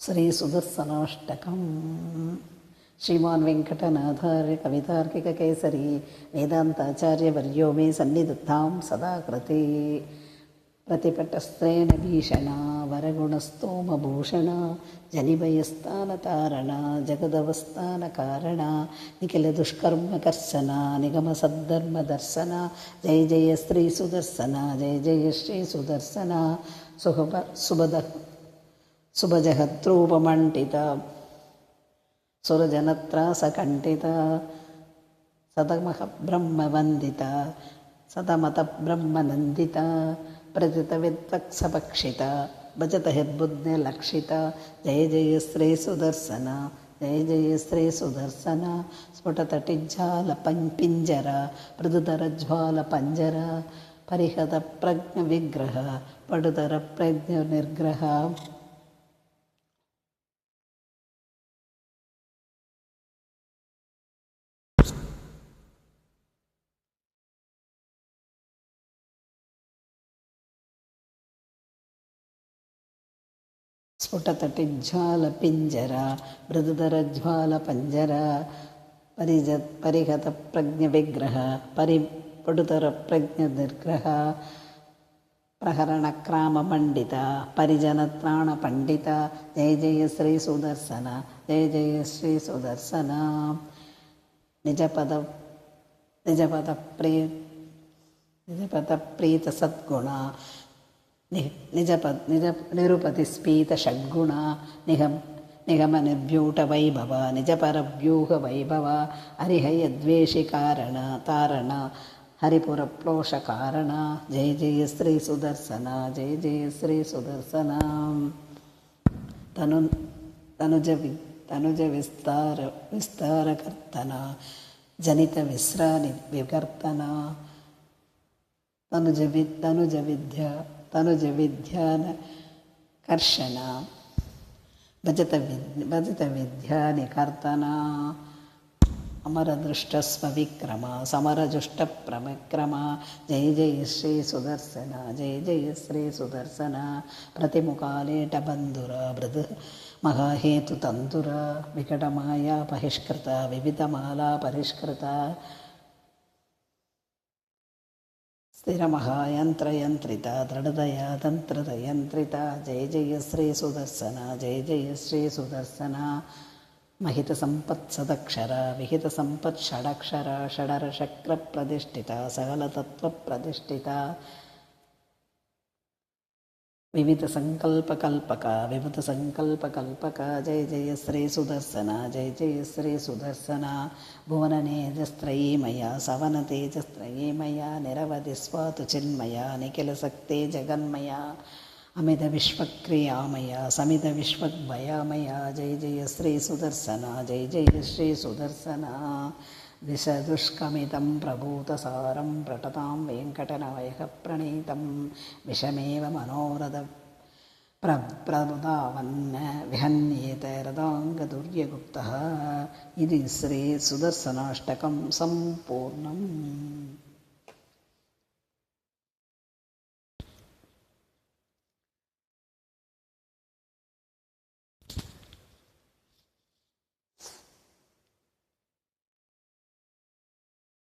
శ్రీ సుదర్శనాష్టకం. శ్రీమాన్ వెంకటనాథార్య కవితార్కిక కేసరి వేదాంతాచార్యవర్యో మే సన్నిధత్తాం సదాకృతి. ప్రతిపటస్త్రేణ భీషణ వరగుణస్తోమభూషణ జనిభయస్థానతారణ జగదవస్థాన కారణ నిఖిల దుష్కర్మకర్శన నిగమ సద్ధర్మదర్శన జయ జయ శ్రీ సుదర్శన జయ జయ శ్రీ సుదర్శన. శుభజహద్రూపమంటిత సురజనత్రాసకంఠిత సతమః బ్రహ్మవందిత సతమత బ్రహ్మనందిత ప్రతిత విద్వత్సపక్షిత భజత హిర్బుద్ధిలక్షిత జయ జయ శ్రీ సుదర్శన జయ జయ శ్రీ సుదర్శన. స్ఫుటతటిజ్జాల పింజర మృదుధర జ్వాల పంజర పరిహత ప్రజ్ఞ విగ్రహ పడుతర ప్రజ్ఞ నిర్గ్రహ. స్ఫుటతటిజ్వాల పింజర మృదుధర జ్వాల పంజర పరిహత ప్రజ్ఞ విగ్రహ పడుతర ప్రజ్ఞ నిర్గ్రహ. ప్రహరణ క్రామ మండిత పరిజన త్రాణ పండిత జయ జయ శ్రీ సుదర్శన జయ జయ శ్రీ సుదర్శన. నిజపద ప్రీత సద్గుణ నిరుపతి స్ఫీత షడ్గుణ నిగమ నిర్వ్యూట వైభవ నిజపరవ్యూహ వైభవ హరిహయద్వేషి కారణ తారణ హరిపుర ప్లోష కారణ జయ జయ శ్రీ సుదర్శన జయ జయ శ్రీ సుదర్శన. తనుజ విస్తారకర్తన జనిత విశ్రాని వికర్తన తనుజ విద్యాన కర్షణ భజత విద్యాని కర్తన అమరదృష్టస్వ విక్రమ సమరజుష్ట ప్రమక్రమ జయ జయ శ్రీ సుదర్శన జయ జయ శ్రీ సుదర్శన. ప్రతిముఖాలేట బంధుర మృదు మహాహేతు తంతుర వికటమాయా బహిష్కృత వివిధమాలా పరిష్కృత స్థిరమహాయంత్రయంత్రిత దృఢదయా తంత్రదయంత్రిత జయ జయ శ్రీ సుదర్శన జయ జయ శ్రీ సుదర్శన. మహిత సంపత్సదక్షర విహిత సంపత్ షడక్షర షడర శక్ర ప్రతిష్ఠిత సకలతత్వ ప్రతిష్ఠిత వివిధ సంకల్పకల్పక విభుత సంకల్పకల్పక జయ జయ శ్రీ సుదర్శన జయ జయ శ్రీ సుదర్శన. భువననేజస్త్రయీమయ సవన తేజస్త్రయీమయ నిరవధి స్వాతు చిన్మయ నిఖిల శక్తే జగన్మయ అమిత విశ్వక్రియామయ సమిత విశ్వద్భయామయ జయ జయ శ్రీ సుదర్శన జయ జయ శ్రీ సుదర్శన. దిశ దుష్కమితం ప్రభూతసారం ప్రటతాం వెంకటనవయః ప్రణీతం విషమేవ మనోరథ ప్రబుధావన్న విహన్యేత రథాంగదుర్యగుప్తః. ఇది శ్రీ సుదర్శనాష్టకం సంపూర్ణం.